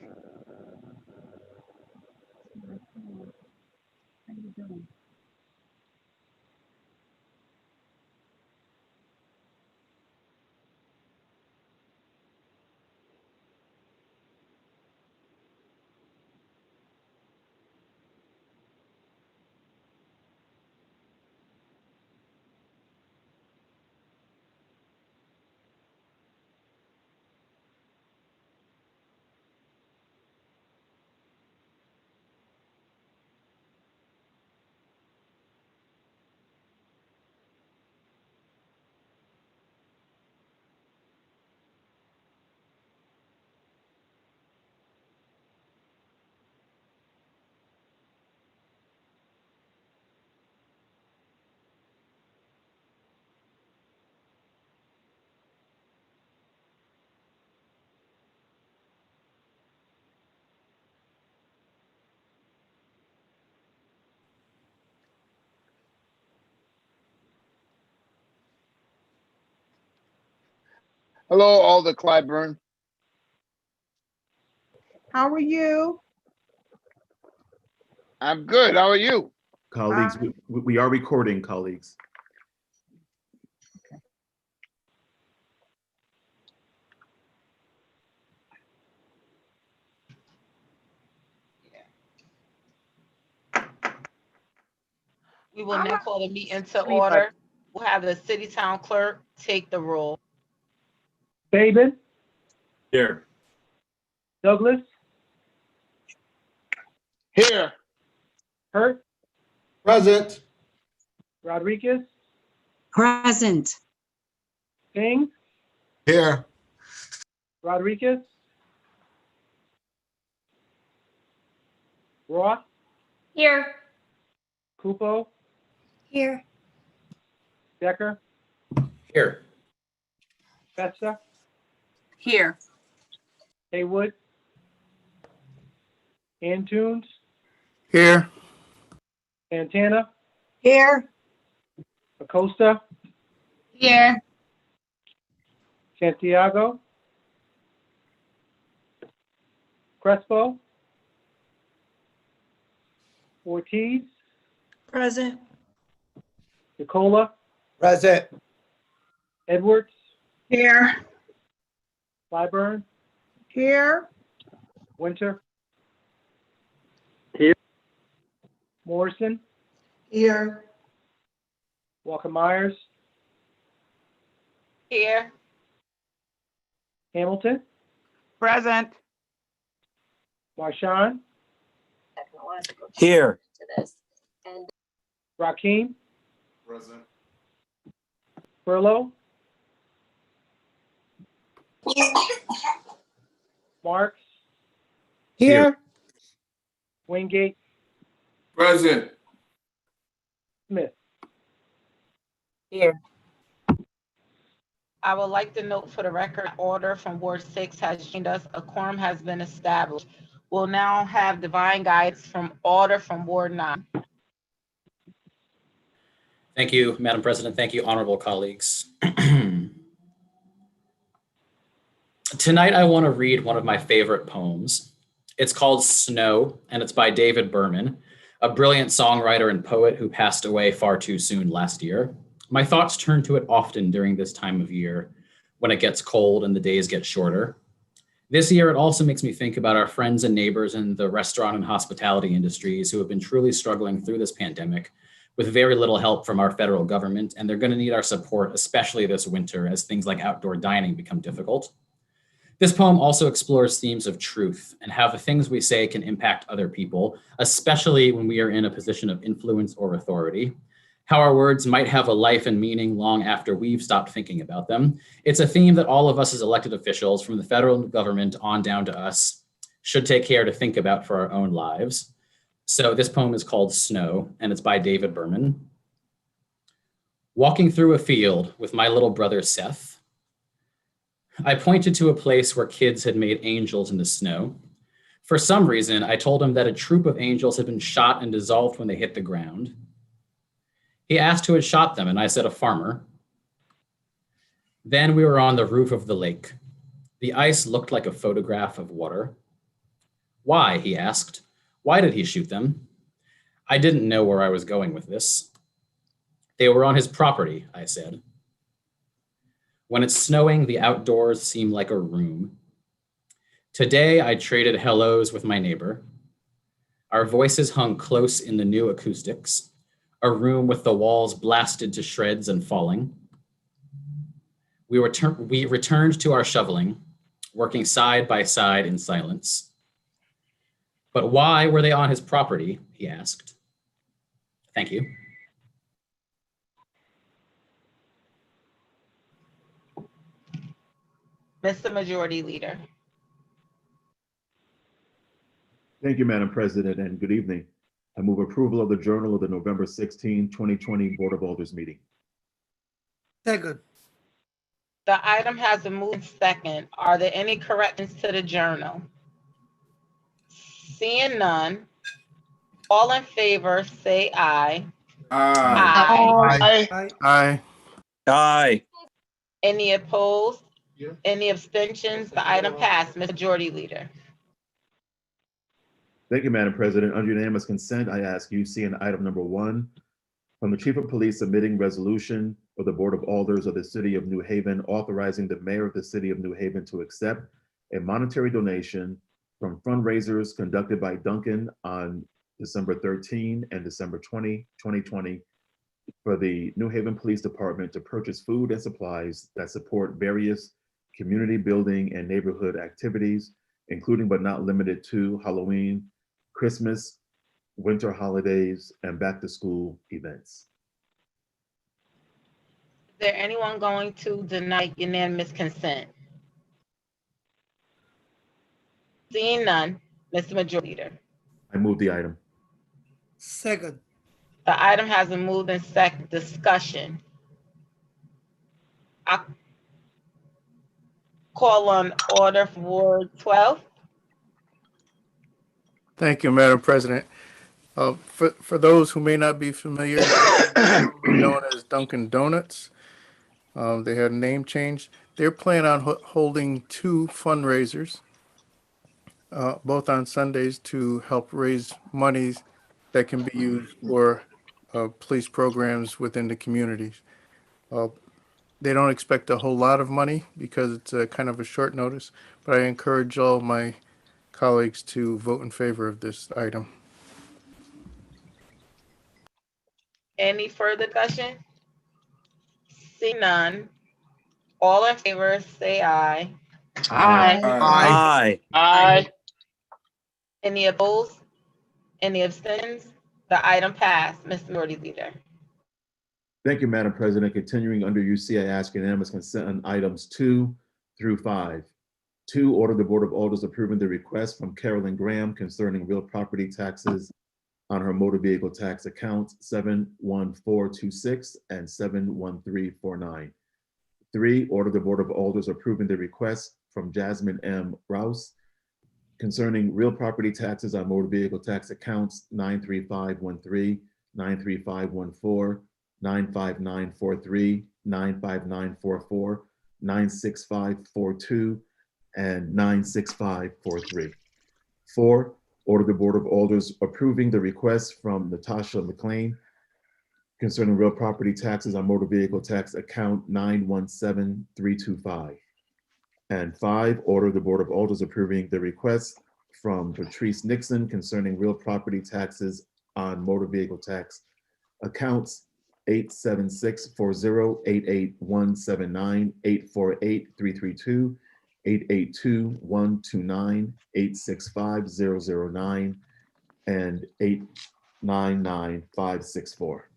How you doing? Hello, Alder Clyburn. How are you? I'm good. How are you? Colleagues, we are recording, colleagues. We will now call the meeting to order. We'll have the city town clerk take the roll. Saban, Here. Douglas, Here. Hurt, Present. Rodriguez, Present. Singh, Here. Rodriguez, Roth, Here. Kupo, Here. Decker, Here. Festa, Here. Haywood, Antunes, Here. Santana, Here. Acosta, Here. Santiago, Crespo, Ortiz, Present. Nicola, Present. Edwards, Here. Clyburn, Here. Winter, Here. Morrison, Here. Walker Myers, Here. Hamilton, Present. Marshawn, Here. Rakeem, Present. Furlow, Marks, Here. Wingate, Present. Smith. Here. I would like to note for the record, order from Ward 6 has joined us. A quorum has been established. We'll now have divine guidance from order from Ward 9. Thank you, Madam President. Thank you, honorable colleagues. Tonight, I want to read one of my favorite poems. It's called Snow, and it's by David Berman, a brilliant songwriter and poet who passed away far too soon last year. My thoughts turn to it often during this time of year when it gets cold and the days get shorter. This year, it also makes me think about our friends and neighbors in the restaurant and hospitality industries who have been truly struggling through this pandemic with very little help from our federal government, and they're going to need our support, especially this winter as things like outdoor dining become difficult. This poem also explores themes of truth and how the things we say can impact other people, especially when we are in a position of influence or authority, how our words might have a life and meaning long after we've stopped thinking about them. It's a theme that all of us as elected officials, from the federal government on down to us, should take care to think about for our own lives. So this poem is called Snow, and it's by David Berman. Walking through a field with my little brother Seth, I pointed to a place where kids had made angels in the snow. For some reason, I told him that a troop of angels had been shot and dissolved when they hit the ground. He asked who had shot them, and I said a farmer. Then we were on the roof of the lake. The ice looked like a photograph of water. Why? He asked. Why did he shoot them? I didn't know where I was going with this. They were on his property, I said. When it's snowing, the outdoors seem like a room. Today, I traded hellos with my neighbor. Our voices hung close in the new acoustics, a room with the walls blasted to shreds and falling. We returned to our shoveling, working side by side in silence. But why were they on his property? He asked. Thank you. Mr. Majority Leader. Thank you, Madam President, and good evening. I move approval of the journal of the November 16, 2020 Board of Alders meeting. Second. The item has been moved and second. Are there any corrections to the journal? Seeing none, all in favor say aye. Aye. Aye. Aye. Aye. Any opposed? Any abstentions? The item passed. Majority Leader. Thank you, Madam President. Under unanimous consent, I ask UC in item number 1, from the Chief of Police submitting resolution of the Board of Alders of the City of New Haven authorizing the Mayor of the City of New Haven to accept a monetary donation from fundraisers conducted by Duncan on December 13 and December 20, 2020 for the New Haven Police Department to purchase food and supplies that support various community building and neighborhood activities, including but not limited to Halloween, Christmas, winter holidays, and back to school events. Is there anyone going to deny unanimous consent? Seeing none, Mr. Majority Leader. I move the item. Second. The item has been moved in second. Discussion. I call on order for Ward 12. Thank you, Madam President. For those who may not be familiar, known as Dunkin' Donuts, they had a name change. They're planning on holding 2 fundraisers, both on Sundays, to help raise monies that can be used for police programs within the communities. They don't expect a whole lot of money because it's a kind of a short notice, but I encourage all my colleagues to vote in favor of this item. Any further discussion? See none. All in favor say aye. Aye. Aye. Any opposed? Any abstentions? The item passed. Mr. Majority Leader. Thank you, Madam President. Continuing under UC, I ask unanimous consent on items 2 through 5. 2, order the Board of Alders approving the request from Carolyn Graham concerning real property taxes on her motor vehicle tax accounts 71426 and 71349. 3, order the Board of Alders approving the request from Jasmine M. Rouse concerning real property taxes on motor vehicle tax accounts 93513, 93514, 95943, 95944, 96542, and 96543. 4, order the Board of Alders approving the request from Natasha McLean concerning real property taxes on motor vehicle tax account 917325. And 5, order the Board of Alders approving the request from Patrice Nixon concerning real property taxes on motor vehicle tax accounts 87640, 88179, 848332, 882129, 865009, and 899564.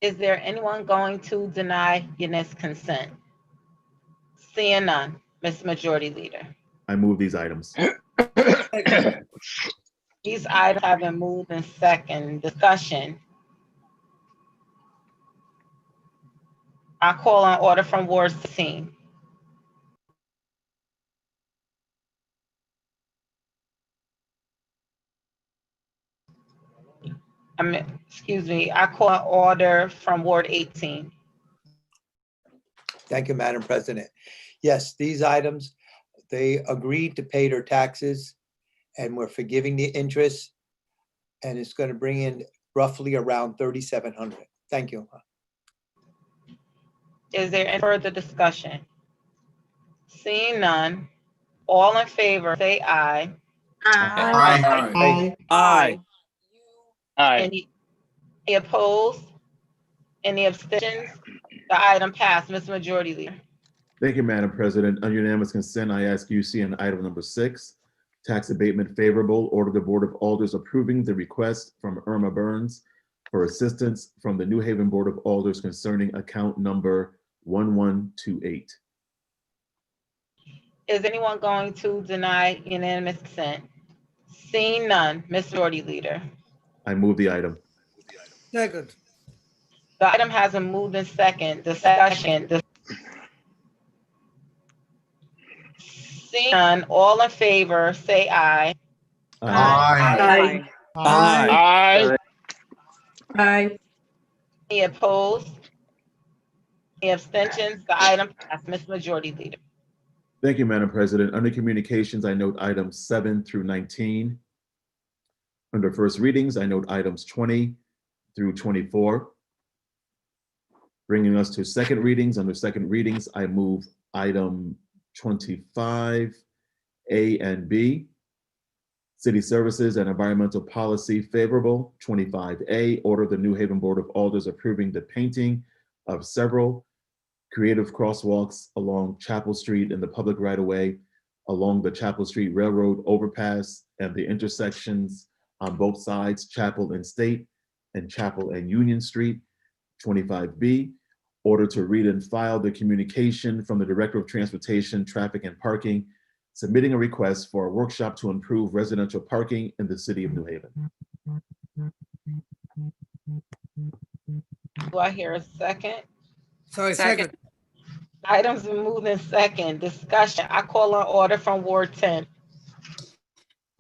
Is there anyone going to deny unanimous consent? Seeing none, Mr. Majority Leader. I move these items. These items have been moved in second. Discussion. I call on order from Ward 16. I call on order from Ward 18. Thank you, Madam President. Yes, these items, they agreed to pay their taxes and we're forgiving the interest. And it's going to bring in roughly around 3,700. Thank you. Is there any further discussion? Seeing none, all in favor, say aye. Aye. Aye. Aye. Any opposed? Any abstentions? The item passed. Mr. Majority Leader. Thank you, Madam President. On unanimous consent, I ask UC on item number 6, tax abatement favorable, order the Board of Alders approving the request from Irma Burns for assistance from the New Haven Board of Alders concerning account number 1128. Is anyone going to deny unanimous consent? Seeing none, Mr. Majority Leader. I move the item. Second. The item has been moved in second. Discussion. Seeing none, all in favor, say aye. Aye. Aye. Aye. Any opposed? Any abstentions? The item passed. Mr. Majority Leader. Thank you, Madam President. Under communications, I note items 7 through 19. Under first readings, I note items 20 through 24. Bringing us to second readings. Under second readings, I move item 25, A and B. City Services and Environmental Policy favorable. 25A, order the New Haven Board of Alders approving the painting of several creative crosswalks along Chapel Street in the public right-of-way, along the Chapel Street Railroad overpass and the intersections on both sides, Chapel and State and Chapel and Union Street. 25B, order to read and file the communication from the Director of Transportation, Traffic and Parking, submitting a request for a workshop to improve residential parking in the city of New Haven. Do I hear a second? Sorry, second. Items been moved in second. Discussion. I call on order from Ward 10.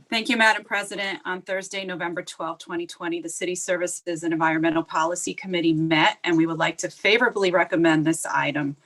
Thank you, Madam President. On Thursday, November 12, 2020, the City Services and Environmental Policy Committee met, and we would like to favorably recommend this item.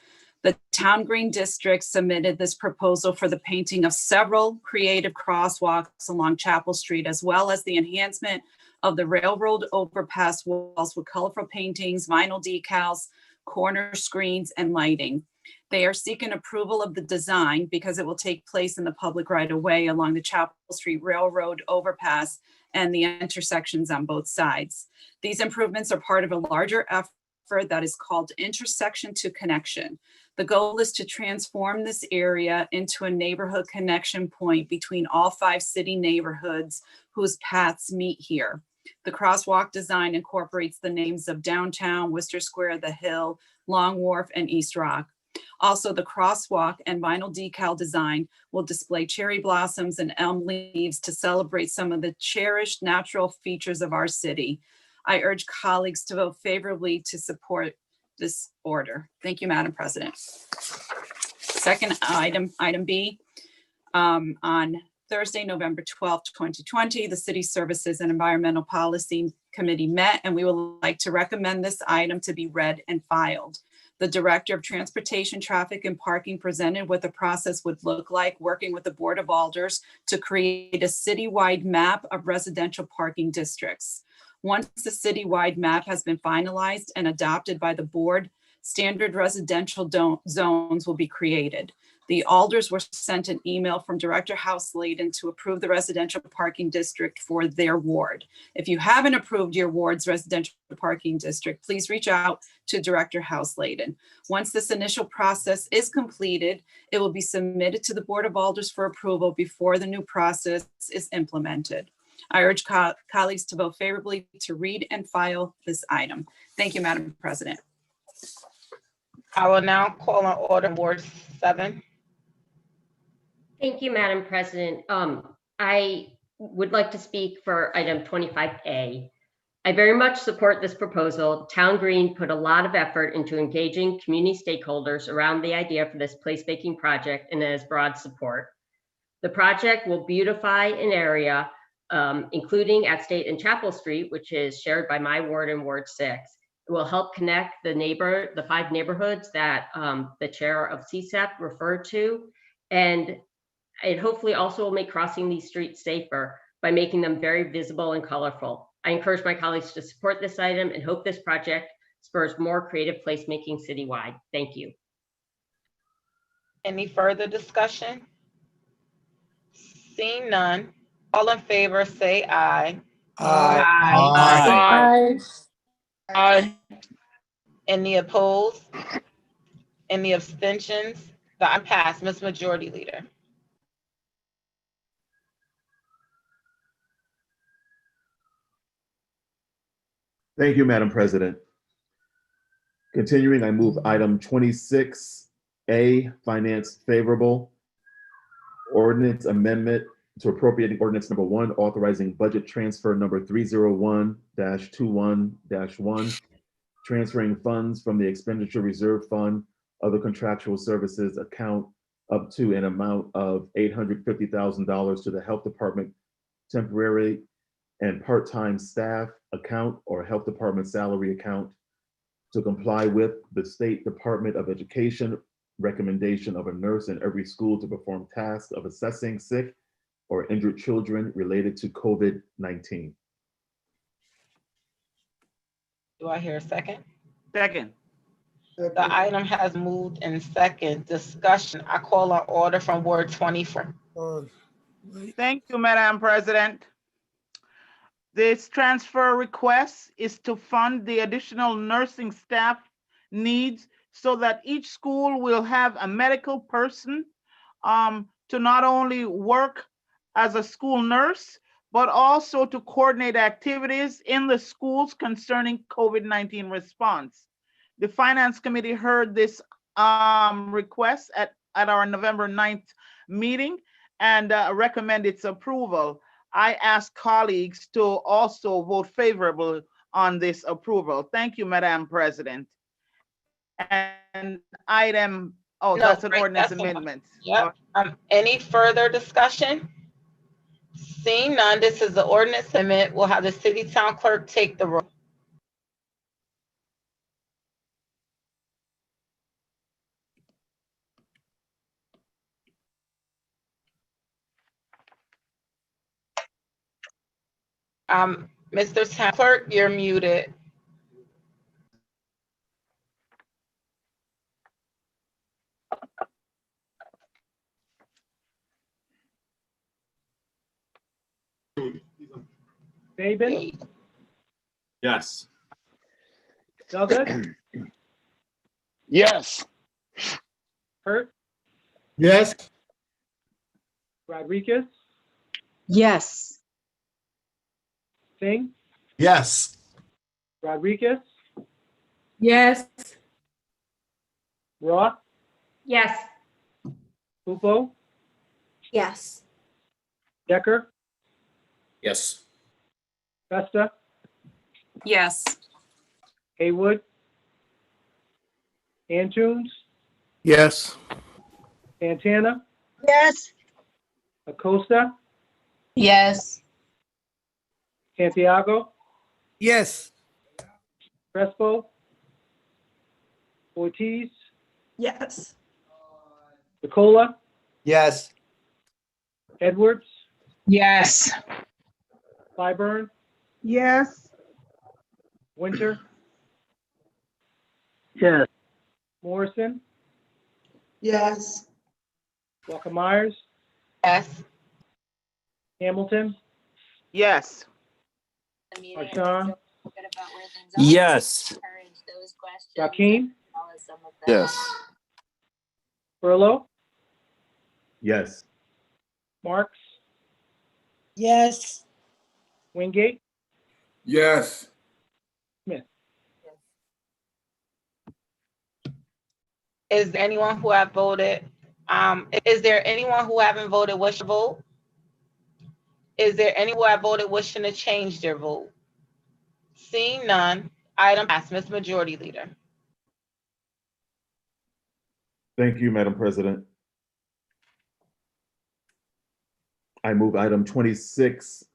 The Town Green District submitted this proposal for the painting of several creative crosswalks along Chapel Street, as well as the enhancement of the railroad overpass walls with colorful paintings, vinyl decals, corner screens, and lighting. They are seeking approval of the design because it will take place in the public right-of-way along the Chapel Street Railroad overpass and the intersections on both sides. These improvements are part of a larger effort that is called Intersection to Connection. The goal is to transform this area into a neighborhood connection point between all 5 city neighborhoods whose paths meet here. The crosswalk design incorporates the names of Downtown, Worcester Square, The Hill, Long Wharf, and East Rock. Also, the crosswalk and vinyl decal design will display cherry blossoms and elm leaves to celebrate some of the cherished natural features of our city. I urge colleagues to vote favorably to support this order. Thank you, Madam President. Second item B, on Thursday, November 12th, 2020, the City Services and Environmental Policy Committee met, and we would like to recommend this item to be read and filed. The Director of Transportation, Traffic and Parking presented what the process would look like, working with the Board of Alders to create a citywide map of residential parking districts. Once the citywide map has been finalized and adopted by the board, standard residential zones will be created. The Alders were sent an email from Director House-Layden to approve the residential parking district for their ward. If you haven't approved your ward's residential parking district, please reach out to Director House-Layden. Once this initial process is completed, it will be submitted to the Board of Alders for approval before the new process is implemented. I urge colleagues to vote favorably to read and file this item. Thank you, Madam President. I will now call on order Ward 7. Thank you, Madam President. I would like to speak for item 25A. I very much support this proposal. Town Green put a lot of effort into engaging community stakeholders around the idea for this placemaking project and it has broad support. The project will beautify an area, including at State and Chapel Street, which is shared by my ward and Ward 6. It will help connect the 5 neighborhoods that the chair of CSEP referred to, and It hopefully also will make crossing these streets safer by making them very visible and colorful. I encourage my colleagues to support this item and hope this project spurs more creative placemaking citywide. Thank you. Any further discussion? Seeing none, all in favor say aye. Aye. Aye. Aye. Any opposed? Any abstentions? The item passed. Ms. Majority Leader. Thank you, Madam President. Continuing, I move item 26A, finance favorable. Ordinance amendment to appropriating ordinance number 1, authorizing budget transfer number 301-21-1, transferring funds from the expenditure reserve fund, other contractual services account up to an amount of $850,000 to the Health Department temporary and part-time staff account or Health Department salary account to comply with the State Department of Education recommendation of a nurse in every school to perform tasks of assessing sick or injured children related to COVID-19. Do I hear a second? Second. The item has moved in second. Discussion. I call on order from Ward 24. Thank you, Madam President. This transfer request is to fund the additional nursing staff needs so that each school will have a medical person to not only work as a school nurse, but also to coordinate activities in the schools concerning COVID-19 response. The Finance Committee heard this request at our November 9th meeting and recommend its approval. I ask colleagues to also vote favorable on this approval. Thank you, Madam President. And item, oh, No, that's an great, ordinance that's amendment. Yep. Any further discussion? Seeing none, this is the ordinance amendment. We'll have the city town clerk take the roll. Mr. Town Clerk, you're muted. Saban, Yes. Douglas, Yes. Hurt, Yes. Rodriguez, Yes. Singh, Yes. Rodriguez, Yes. Roth, Yes. Pupo, Yes. Decker, Yes. Festa, Yes. Haywood, Antunes, Yes. Santana, Yes. Acosta, Yes. Santiago, Yes. Crespo, Ortiz, Yes. Nicola, Yes. Edwards, Yes. Clyburn, yes, Winter, Yes. Morrison, Yes. Walker Myers, Yes. Hamilton, Yes. Marshawn, Yes. Joaquin, Yes. Furlow, Yes. Marks, Yes. Wingate, Yes. Smith. Is there anyone who have voted? Is there anyone who haven't voted wish to vote? Is there anyone who have voted wishing to change their vote? Seeing none, item passed. Ms. Majority Leader. Thank you, Madam President. I move item 26C.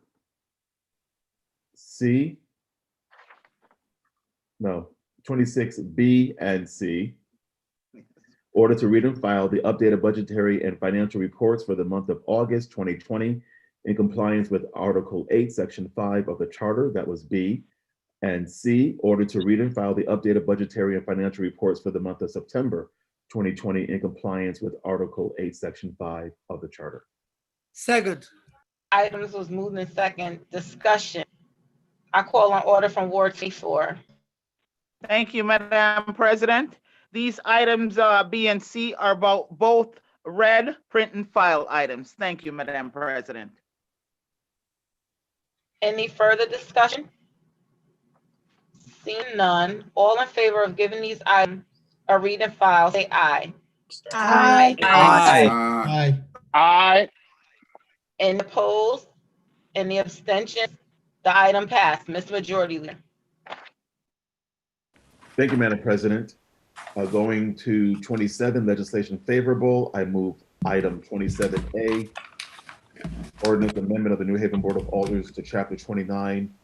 No, 26B and C. Order to read and file the updated budgetary and financial reports for the month of August 2020 in compliance with Article 8, Section 5 of the Charter, that was B. And C, order to read and file the updated budgetary and financial reports for the month of September 2020 in compliance with Article 8, Section 5 of the Charter. Second. Items was moved in second. Discussion. I call on order from Ward 24. Thank you, Madam President. These items B and C are both read, print, and file items. Thank you, Madam President. Any further discussion? Seeing none, all in favor of giving these items a read and file, say aye. Aye. Aye. Aye. Any opposed? Any abstentions? The item passed. Mr. Majority Leader. Thank you, Madam President. Going to 27, legislation favorable, I move item 27A, ordinance amendment of the New Haven Board of Alders to Chapter 29,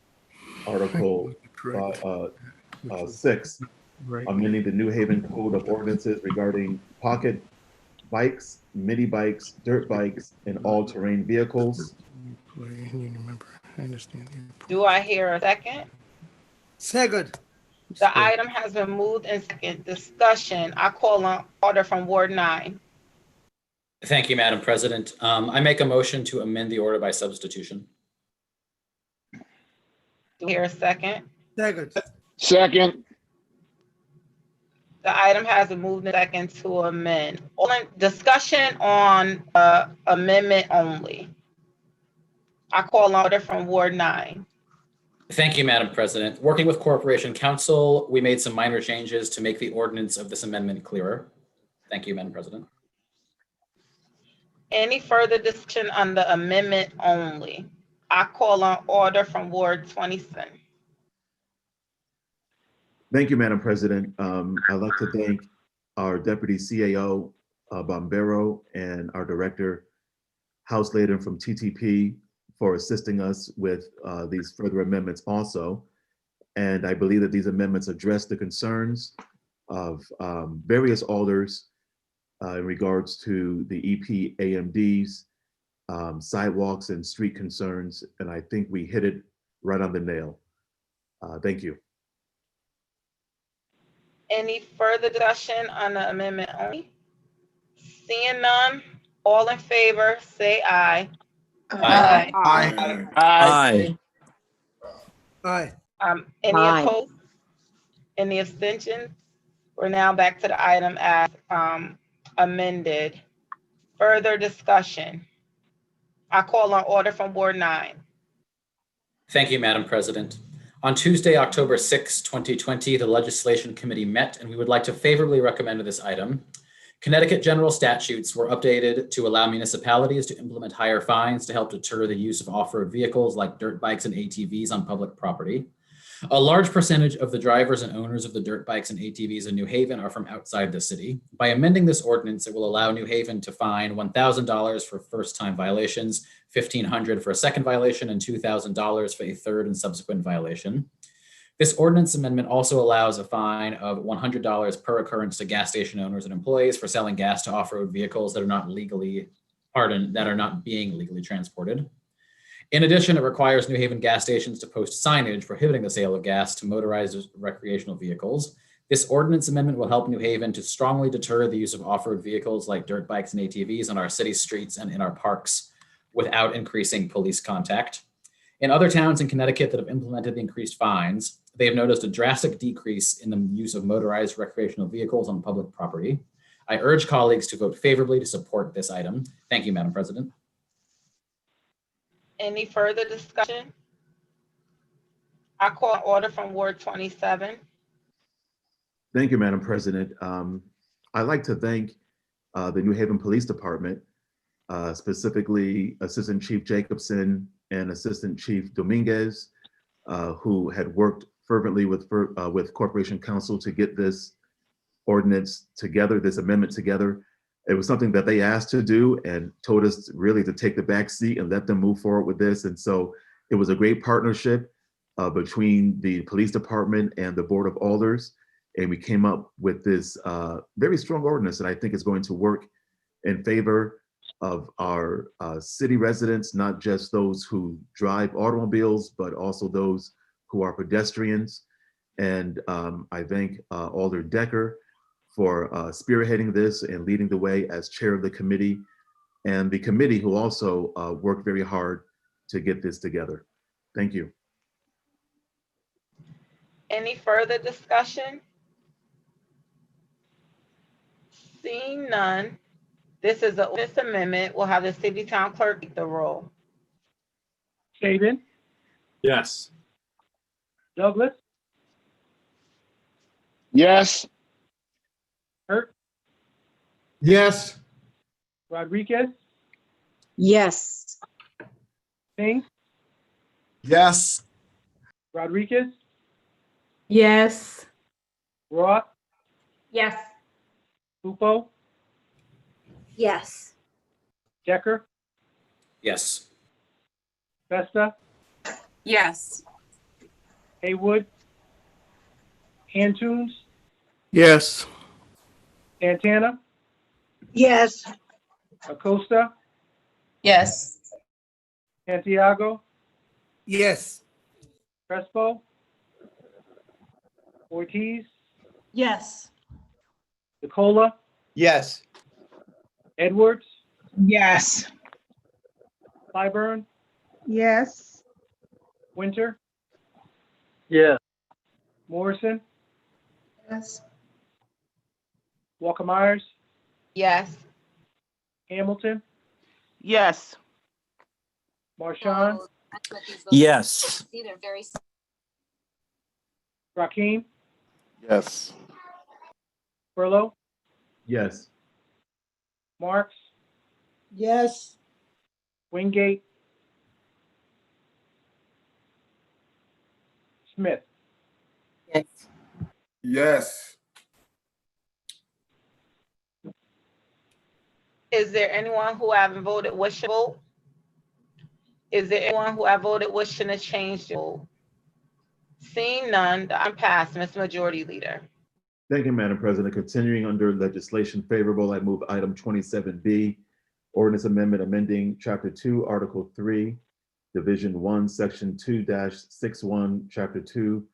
Article 6, amending the New Haven Code of Ordinances regarding pocket bikes, mini bikes, dirt bikes, and all-terrain vehicles. I understand. Do I hear a second? Second. The item has been moved in second. Discussion. I call on order from Ward 9. Thank you, Madam President. I make a motion to amend the order by substitution. Do I hear a second? Second. Second. The item has been moved in second to amend. All in discussion on amendment only. I call on order from Ward 9. Thank you, Madam President. Working with Corporation Counsel, we made some minor changes to make the ordinance of this amendment clearer. Thank you, Madam President. Any further discussion on the amendment only? I call on order from Ward 27. Thank you, Madam President. I'd like to thank our Deputy CAO, Bombero, and our Director, Houseladen from TTP, for assisting us with these further amendments also. And I believe that these amendments address the concerns of various alders in regards to the EP AMDs, sidewalks and street concerns. And I think we hit it right on the nail. Thank you. Any further discussion on the amendment only? Seeing none, all in favor, say aye. Aye. Aye. Aye. Any opposed? Any abstentions? We're now back to the item as amended. Further discussion. I call on order from Ward 9. Thank you, Madam President. On Tuesday, October 6, 2020, the Legislation Committee met, and we would like to favorably recommend this item. Connecticut general statutes were updated to allow municipalities to implement higher fines to help deter the use of off-road vehicles like dirt bikes and ATVs on public property. A large percentage of the drivers and owners of the dirt bikes and ATVs in New Haven are from outside the city. By amending this ordinance, it will allow New Haven to fine $1,000 for first-time violations, $1,500 for a second violation, and $2,000 for a third and subsequent violation. This ordinance amendment also allows a fine of $100 per occurrence to gas station owners and employees for selling gas to off-road vehicles that are not being legally transported. In addition, it requires New Haven gas stations to post signage prohibiting the sale of gas to motorized recreational vehicles. This ordinance amendment will help New Haven to strongly deter the use of off-road vehicles like dirt bikes and ATVs on our city streets and in our parks without increasing police contact. In other towns in Connecticut that have implemented the increased fines, they have noticed a drastic decrease in the use of motorized recreational vehicles on public property. I urge colleagues to vote favorably to support this item. Thank you, Madam President. Any further discussion? I call order from Ward 27. Thank you, Madam President. I'd like to thank the New Haven Police Department, specifically Assistant Chief Jacobson and Assistant Chief Dominguez, who had worked fervently with Corporation Counsel to get this ordinance together, this amendment together. It was something that they asked to do and told us really to take the back seat and let them move forward with this. And so it was a great partnership between the police department and the Board of Alders. And we came up with this very strong ordinance that I think is going to work in favor of our city residents, not just those who drive automobiles, but also those who are pedestrians. And I thank Alder Decker for spearheading this and leading the way as chair of the committee, and the committee who also worked very hard to get this together. Thank you. Any further discussion? Seeing none, this is an ordinance amendment. We'll have the city town clerk take the roll. Saban, Yes. Douglas, Yes. Hurt, Yes. Rodriguez, Yes. Singh, Yes. Rodriguez, Yes. Roth, Yes. Lupo, Yes. Decker, Yes. Vesta, Yes. Haywood, Antunes, Yes. Santana, Yes. Acosta, Yes. Santiago, Yes. Crespo, Ortiz, Yes. Nicola, Yes. Edwards, Yes. Clyburn, yes, Winter, Yeah. Morrison, Yes. Walker Myers, Yes. Hamilton, Yes. Marchand, Yes. Rakeem, Yes. Furlow, Yes. Marks, Yes. Wingate, Smith. Yes. Yes. Is there anyone who haven't voted wish to vote? Is there anyone who have voted wishing to change their vote? Seeing none, the item passed. Mr. Majority Leader. Thank you, Madam President. Continuing under legislation favorable, I move item 27B, ordinance amendment amending Chapter 2, Article 3, Division 1, Section 2-61, Chapter 2,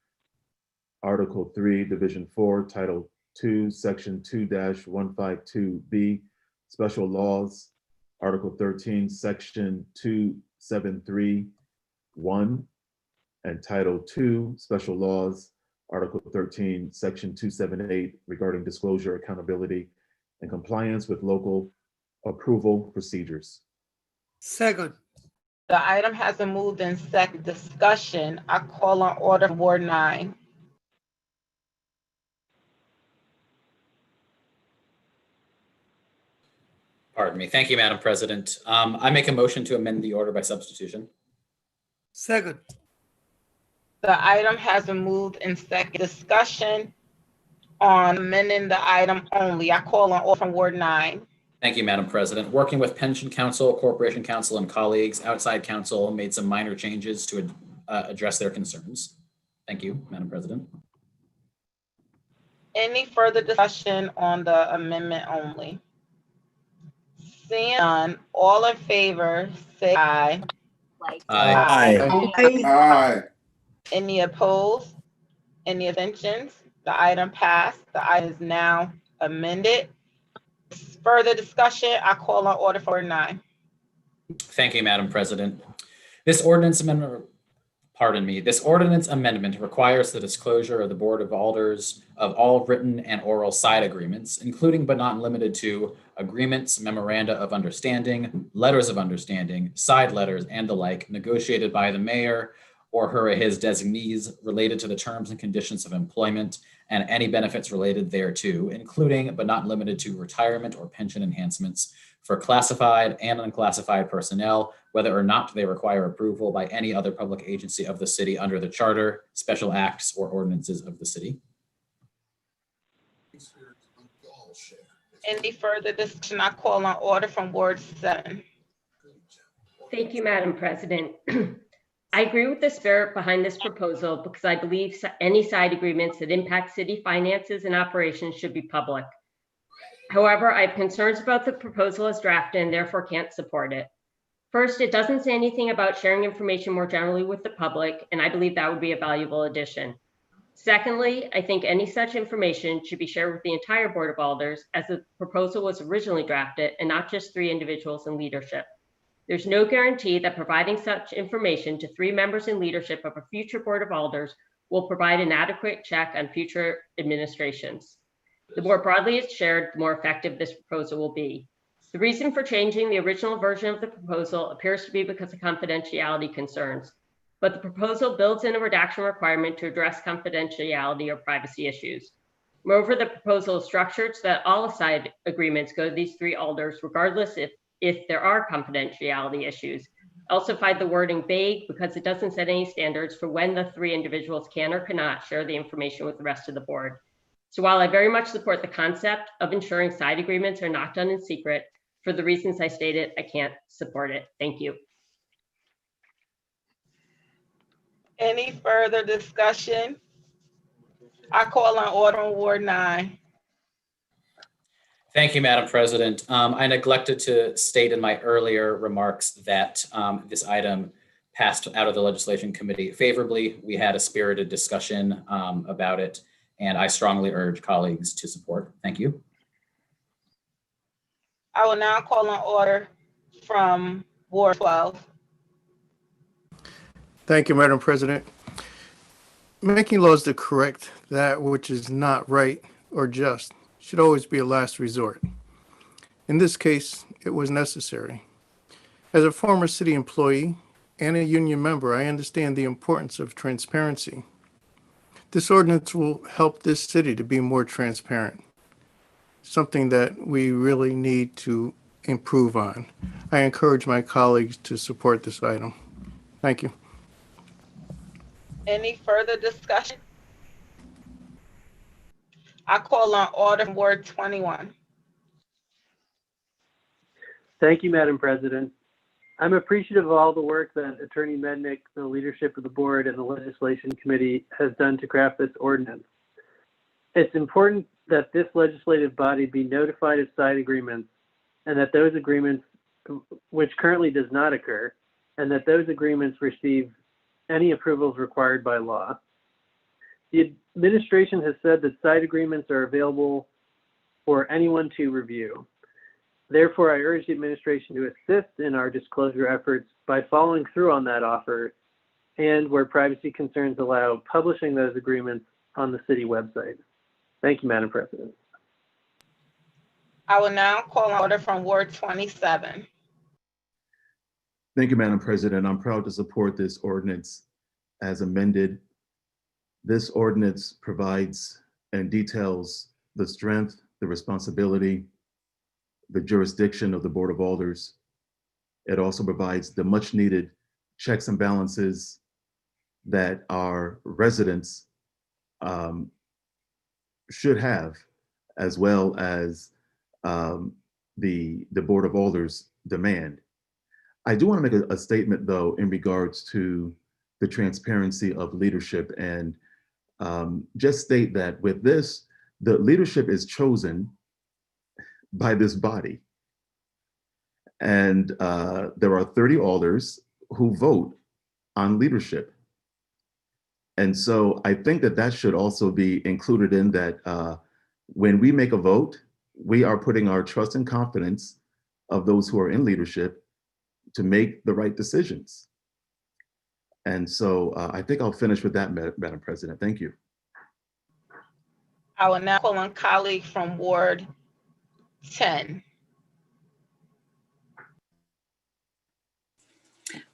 Article 3, Division 4, Title 2, Section 2-152B, Special Laws, Article 13, Section 2731, and Title 2, Special Laws, Article 13, Section 278 regarding disclosure, accountability, and compliance with local approval procedures. Second. The item has been moved in second discussion. I call on order for Ward 9. Pardon me. Thank you, Madam President. I make a motion to amend the order by substitution. Second. The item has been moved in second discussion on amending the item only. I call on order from Ward 9. Thank you, Madam President. Working with Pension Council, Corporation Council, and colleagues, outside counsel made some minor changes to address their concerns. Thank you, Madam President. Any further discussion on the amendment only? Seeing none, all in favor, say aye. Aye. Aye. Any opposed? Any abstentions? The item passed. The item is now amended. Further discussion, I call on order for Ward 9. Thank you, Madam President. This ordinance amendment requires the disclosure of the Board of Alders of all written and oral side agreements, including but not limited to agreements, memoranda of understanding, letters of understanding, side letters, and the like, negotiated by the mayor or her or his designees related to the terms and conditions of employment and any benefits related thereto, including but not limited to retirement or pension enhancements for classified and unclassified personnel, whether or not they require approval by any other public agency of the city under the charter, special acts, or ordinances of the city. Any further discussion, I call on order from Ward 7. Thank you, Madam President. I agree with the spirit behind this proposal because I believe any side agreements that impact city finances and operations should be public. However, I have concerns about the proposal as drafted and therefore can't support it. First, it doesn't say anything about sharing information more generally with the public, and I believe that would be a valuable addition. Secondly, I think any such information should be shared with the entire Board of Alders as the proposal was originally drafted and not just 3 individuals in leadership. There's no guarantee that providing such information to 3 members in leadership of a future Board of Alders will provide an adequate check on future administrations. The more broadly it's shared, the more effective this proposal will be. The reason for changing the original version of the proposal appears to be because of confidentiality concerns, but the proposal builds in a redaction requirement to address confidentiality or privacy issues. Moreover, the proposal is structured so that all side agreements go to these 3 alders, regardless if there are confidentiality issues. I also find the wording vague because it doesn't set any standards for when the 3 individuals can or cannot share the information with the rest of the board. So while I very much support the concept of ensuring side agreements are not done in secret, for the reasons I stated, I can't support it. Thank you. Any further discussion? I call on order on Ward 9. Thank you, Madam President. I neglected to state in my earlier remarks that this item passed out of the Legislation Committee favorably. We had a spirited discussion about it, and I strongly urge colleagues to support. Thank you. I will now call on order from Ward 12. Thank you, Madam President. Making laws to correct that which is not right or just should always be a last resort. In this case, it was necessary. As a former city employee and a union member, I understand the importance of transparency. This ordinance will help this city to be more transparent, something that we really need to improve on. I encourage my colleagues to support this item. Thank you. Any further discussion? I call on order from Ward 21. Thank you, Madam President. I'm appreciative of all the work that Attorney Mednick, the leadership of the board, and the Legislation Committee has done to craft this ordinance. It's important that this legislative body be notified of side agreements and that those agreements, which currently does not occur, and that those agreements receive any approvals required by law. The administration has said that side agreements are available for anyone to review. Therefore, I urge the administration to assist in our disclosure efforts by following through on that offer and, where privacy concerns allow, publishing those agreements on the city website. Thank you, Madam President. I will now call on order from Ward 27. Thank you, Madam President. I'm proud to support this ordinance as amended. This ordinance provides and details the strength, the responsibility, the jurisdiction of the Board of Alders. It also provides the much needed checks and balances that our residents should have, as well as the Board of Alders demand. I do want to make a statement, though, in regards to the transparency of leadership, and just state that with this, the leadership is chosen by this body. And there are 30 alders who vote on leadership. And so I think that that should also be included in that when we make a vote, we are putting our trust and confidence of those who are in leadership to make the right decisions. And so I think I'll finish with that, Madam President. Thank you. I will now call on colleague from Ward 10.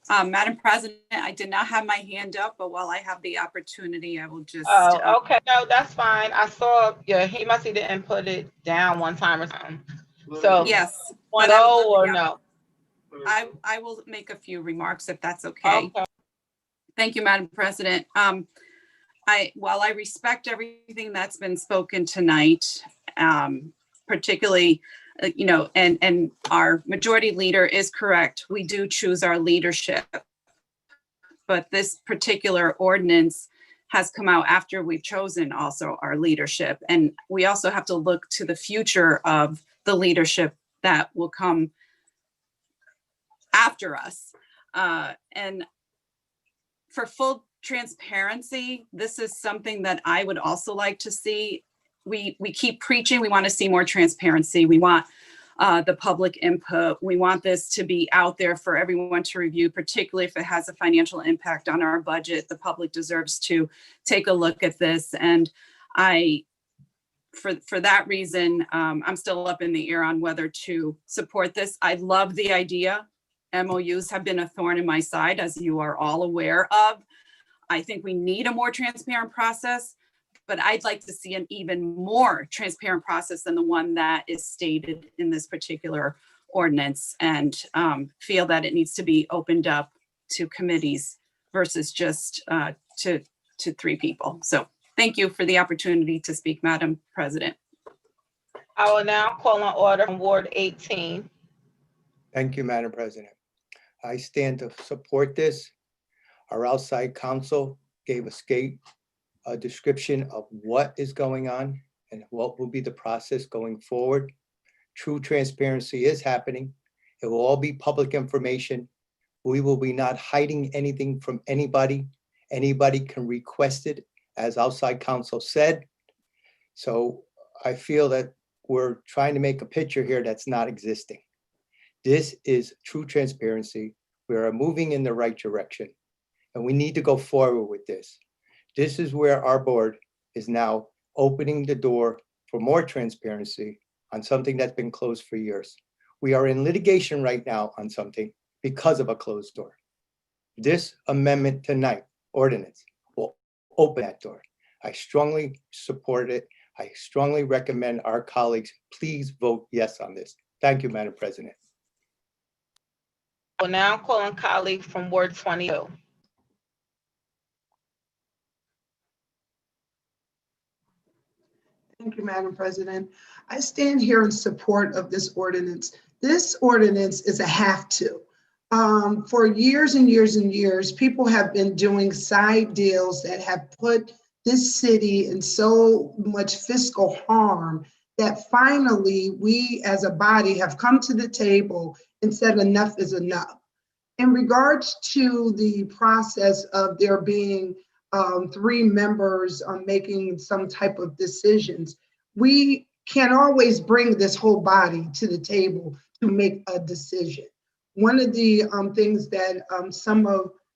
Madam President, I did not have my hand up, but while I have the opportunity, I will just. Oh, okay. No, that's fine. I saw, yeah, he must have didn't put it down one time or something. So Yes. 1-0 or no? I will make a few remarks if that's okay. Okay. Thank you, Madam President. While I respect everything that's been spoken tonight, particularly, and our majority leader is correct. We do choose our leadership but this particular ordinance has come out after we've chosen also our leadership. And we also have to look to the future of the leadership that will come after us. And for full transparency, this is something that I would also like to see. We keep preaching, we want to see more transparency. We want the public input. We want this to be out there for everyone to review, particularly if it has a financial impact on our budget. The public deserves to take a look at this. And for that reason, I'm still up in the air on whether to support this. I love the idea. MOUs have been a thorn in my side, as you are all aware of. I think we need a more transparent process, but I'd like to see an even more transparent process than the one that is stated in this particular ordinance, and feel that it needs to be opened up to committees versus just to 3 people. So thank you for the opportunity to speak, Madam President. I will now call on order from Ward 18. Thank you, Madam President. I stand to support this. Our outside counsel gave a description of what is going on and what will be the process going forward. True transparency is happening. It will all be public information. We will be not hiding anything from anybody. Anybody can request it, as outside counsel said. So I feel that we're trying to make a picture here that's not existing. This is true transparency. We are moving in the right direction, and we need to go forward with this. This is where our board is now opening the door for more transparency on something that's been closed for years. We are in litigation right now on something because of a closed door. This amendment tonight, ordinance, will open that door. I strongly support it. I strongly recommend our colleagues, please vote yes on this. Thank you, Madam President. I will now call on colleague from Ward 22. Thank you, Madam President. I stand here in support of this ordinance. This ordinance is a have to. For years and years and years, people have been doing side deals that have put this city in so much fiscal harm that finally we as a body have come to the table and said enough is enough. In regards to the process of there being 3 members on making some type of decisions, we can't always bring this whole body to the table to make a decision. One of the things that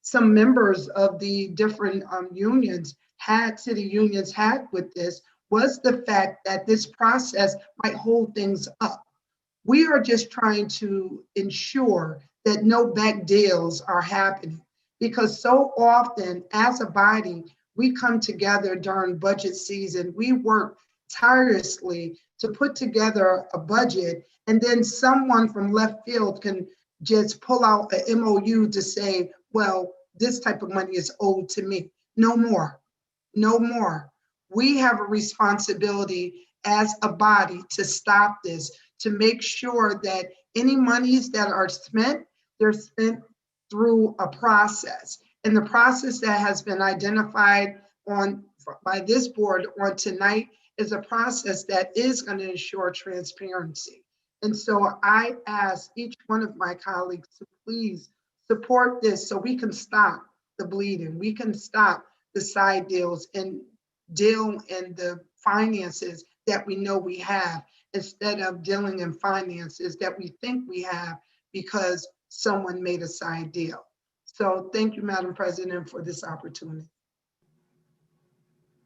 some members of the different city unions had with this was the fact that this process might hold things up. We are just trying to ensure that no back deals are happening, because so often as a body, we come together during budget season. We work tirelessly to put together a budget, and then someone from left field can just pull out a MOU to say, well, this type of money is owed to me. No more, no more. We have a responsibility as a body to stop this, to make sure that any monies that are spent, they're spent through a process. And the process that has been identified by this board on tonight is a process that is going to ensure transparency. And so I ask each one of my colleagues to please support this so we can stop the bleeding. We can stop the side deals and deal in the finances that we know we have, instead of dealing in finances that we think we have because someone made a side deal. So thank you, Madam President, for this opportunity.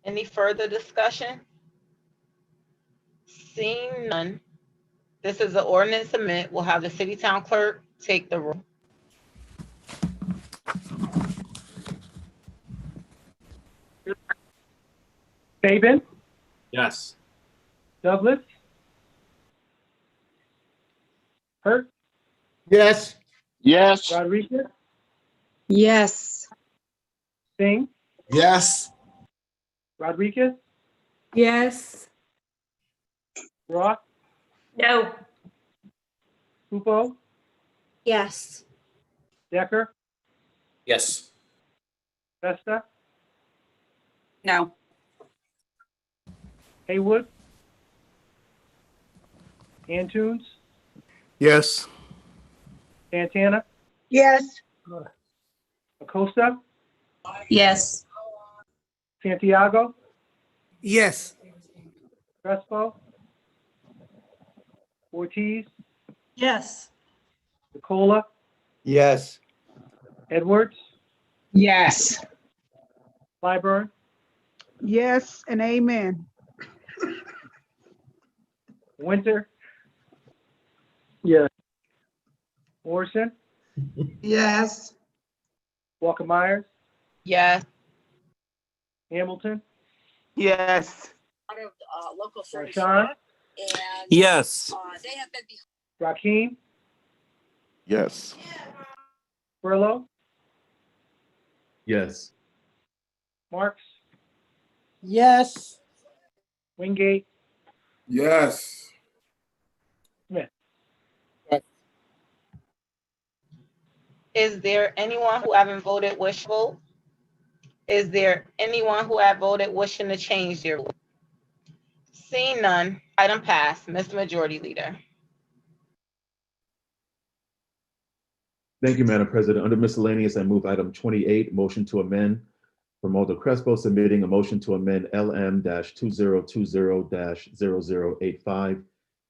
Any further discussion? Seeing none, this is an ordinance amendment. We'll have the city town clerk take the roll. Saban, Yes. Douglas, Hurt, Yes. Yes. Rodriguez, Yes. Singh, Yes. Rodriguez, Yes. Roth, No. Lupo, Yes. Decker, Yes. Vesta, No. Haywood, Antunes, Yes. Santana, Yes. Acosta, Yes. Santiago, Yes. Crespo, Ortiz, Yes. Nicola, Yes. Edwards, Yes. Clyburn, Yes, and amen. Winter. Yes. Morrison, Yes. Walker Myers, Yes. Hamilton, Yes. Rashawn, Yes. Rakeem, Yes. Furlow, Yes. Marks, Yes. Wingate, Yes. Smith. Is there anyone who haven't voted wish to vote? Is there anyone who have voted wishing to change their vote? Seeing none, item passed. Mr. Majority Leader. Thank you, Madam President. Under miscellaneous, I move item 28, motion to amend from Alder Crespo submitting a motion to amend LM-2020-0085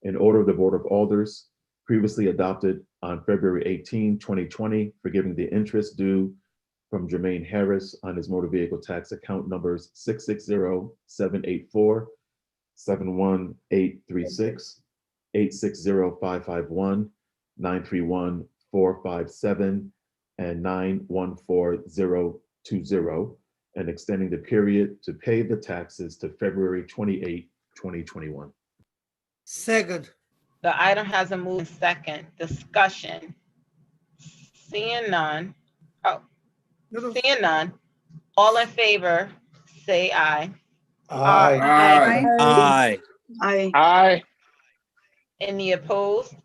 in order of the Board of Alders, previously adopted on February 18, 2020, forgiving the interest due from Jermaine Harris on his motor vehicle tax account numbers 660-784-71836, 860-551, 931-457, and 914020, and extending the period to pay the taxes to February 28, 2021. Second. The item has been moved in second. Discussion. Seeing none. Seeing none. All in favor, say aye. Aye. Aye. Aye. Aye. Aye. Any opposed?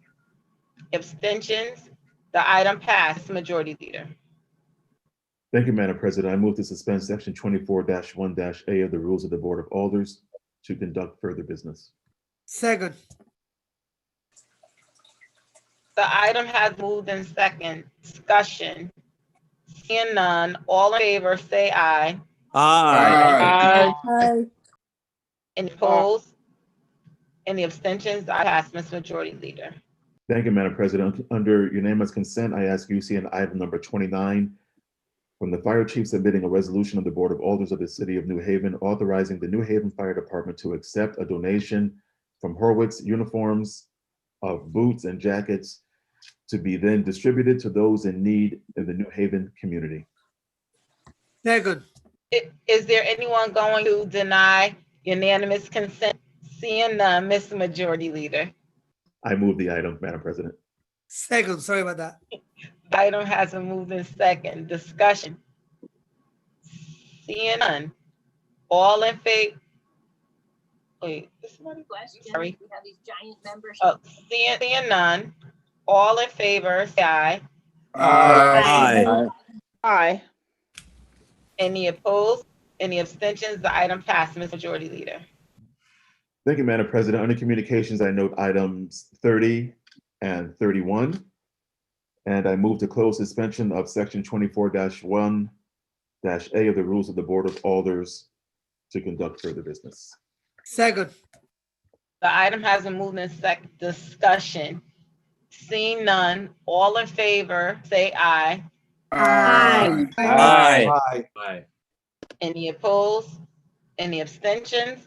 Abstentions? The item passed. Majority Leader. Thank you, Madam President. I move to suspend section 24-1-A of the rules of the Board of Alders to conduct further business. Second. The item has moved in second. Discussion. Seeing none. All in favor, say aye. Aye. Aye. Any opposed? Any abstentions? I pass, Ms. Majority Leader. Thank you, Madam President. Under unanimous consent, I ask you see an item number 29 from the Fire Chief submitting a resolution of the Board of Alders of the City of New Haven authorizing the New Haven Fire Department to accept a donation from Horwitz Uniforms of boots and jackets to be then distributed to those in need in the New Haven community. Second. Is there anyone going to deny unanimous consent? Seeing none, Mr. Majority Leader. I move the item, Madam President. Second. Sorry about that. Item has been moved in second. Discussion. Seeing none. All in favor? Wait, sorry. We have these giant members. Oh, seeing none. All in favor, say aye. Aye. Aye. Any opposed? Any abstentions? The item passed, Ms. Majority Leader. Thank you, Madam President. Under communications, I note items 30 and 31. And I move to close suspension of section 24-1-A of the rules of the Board of Alders to conduct further business. Second. The item has been moved in discussion. Seeing none, all in favor, say aye. Aye. Aye. Aye. Any opposed? Any abstentions?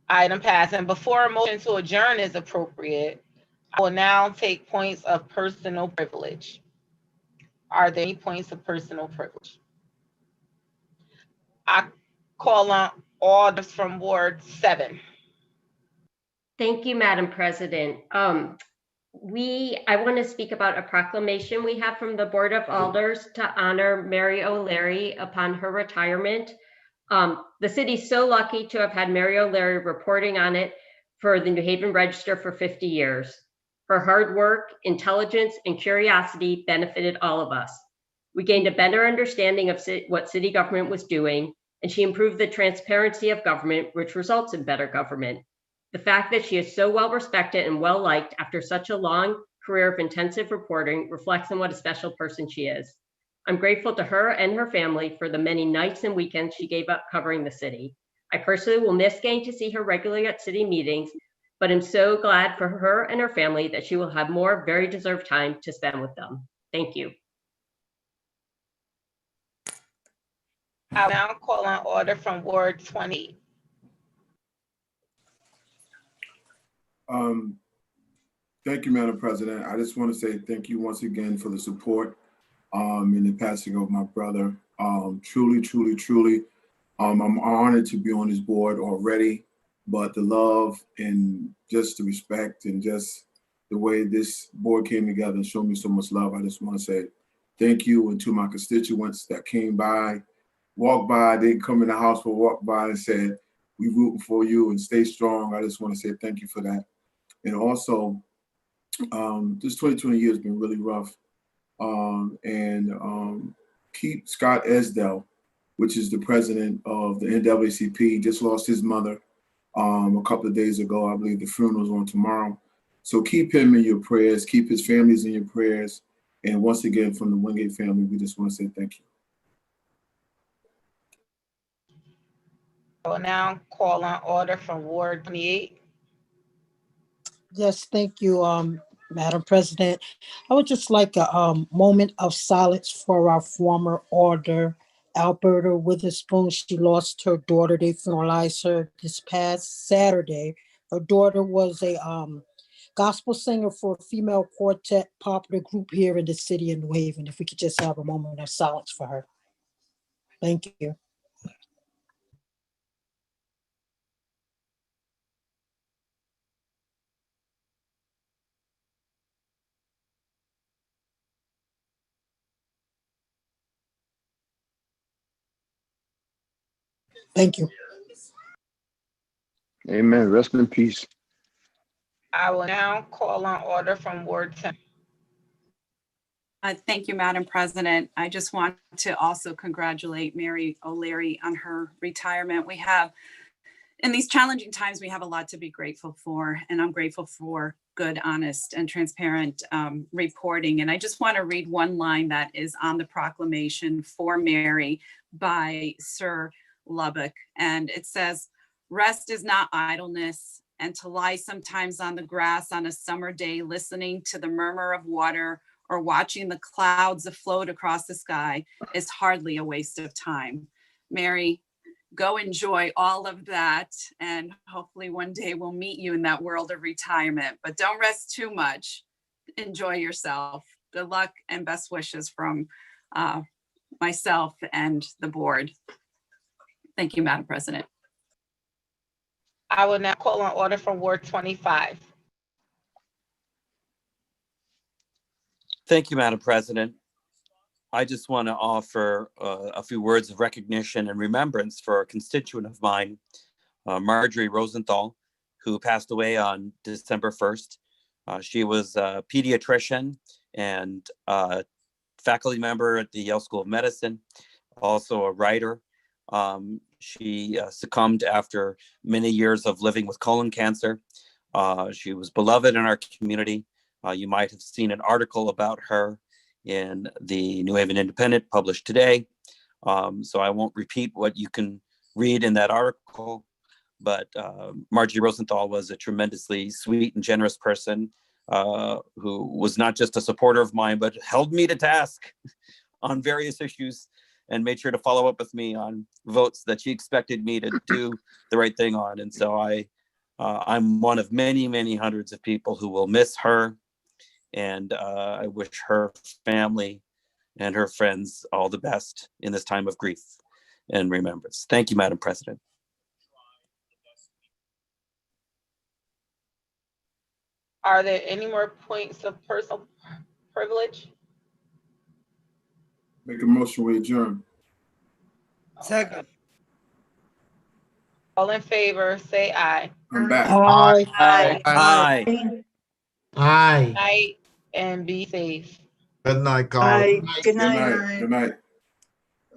Item passed. And before a motion to adjourn is appropriate, I will now take points of personal privilege. Are there any points of personal privilege? I call on orders from Ward 7. Thank you, Madam President. I want to speak about a proclamation we have from the Board of Alders to honor Mary O'Leary upon her retirement. The city's so lucky to have had Mary O'Leary reporting on it for the New Haven Register for 50 years. Her hard work, intelligence, and curiosity benefited all of us. We gained a better understanding of what city government was doing, and she improved the transparency of government, which results in better government. The fact that she is so well respected and well liked after such a long career of intensive reporting reflects on what a special person she is. I'm grateful to her and her family for the many nights and weekends she gave up covering the city. I personally will miss getting to see her regularly at city meetings, but I'm so glad for her and her family that she will have more very deserved time to spend with them. Thank you. I now call on order from Ward 20. Thank you, Madam President. I just want to say thank you once again for the support in the passing of my brother. Truly, truly, truly, I'm honored to be on this board already, but the love and just the respect and just the way this board came together and showed me so much love, I just want to say thank you, and to my constituents that came by, walked by, didn't come in the house, but walked by and said, we rooting for you and stay strong. I just want to say thank you for that. And also, this 2020 year has been really rough. Keep Scott Esdell, which is the president of the NAACP, just lost his mother a couple of days ago. I believe the funeral's on tomorrow. So keep him in your prayers, keep his families in your prayers. And once again, from the Wingate family, we just want to say thank you. I will now call on order from Ward 28. Yes, thank you, Madam President. I would just like a moment of silence for our former Alder, Alberta Witherspoon. She lost her daughter. They funeralized her this past Saturday. Her daughter was a gospel singer for a female quartet popular group here in the city of New Haven. If we could just have a moment of silence for her. Thank you. Thank you. Amen. Rest in peace. I will now call on order from Ward 10. Thank you, Madam President. I just want to also congratulate Mary O'Leary on her retirement. In these challenging times, we have a lot to be grateful for, and I'm grateful for good, honest, and transparent reporting. And I just want to read one line that is on the proclamation for Mary by Sir Lubbock. And it says, "Rest is not idleness, and to lie sometimes on the grass on a summer day, listening to the murmur of water or watching the clouds afloat across the sky is hardly a waste of time." Mary, go enjoy all of that. And hopefully one day we'll meet you in that world of retirement, but don't rest too much. Enjoy yourself. Good luck and best wishes from myself and the board. Thank you, Madam President. I will now call on order from Ward 25. Thank you, Madam President. I just want to offer a few words of recognition and remembrance for a constituent of mine, Marjorie Rosenthal, who passed away on December 1st. She was a pediatrician and a faculty member at the Yale School of Medicine, also a writer. She succumbed after many years of living with colon cancer. She was beloved in our community. You might have seen an article about her in the New Haven Independent published today. So I won't repeat what you can read in that article, but Marjorie Rosenthal was a tremendously sweet and generous person who was not just a supporter of mine, but held me to task on various issues and made sure to follow up with me on votes that she expected me to do the right thing on. And so I'm one of many, many hundreds of people who will miss her. And I wish her family and her friends all the best in this time of grief and remembrance. Thank you, Madam President. Are there any more points of personal privilege? Make a motion, we adjourn. Second. All in favor, say aye. I'm back. Aye. Aye. Night and be safe. Good night, Bye. Carl. Good Good night. night. Good night.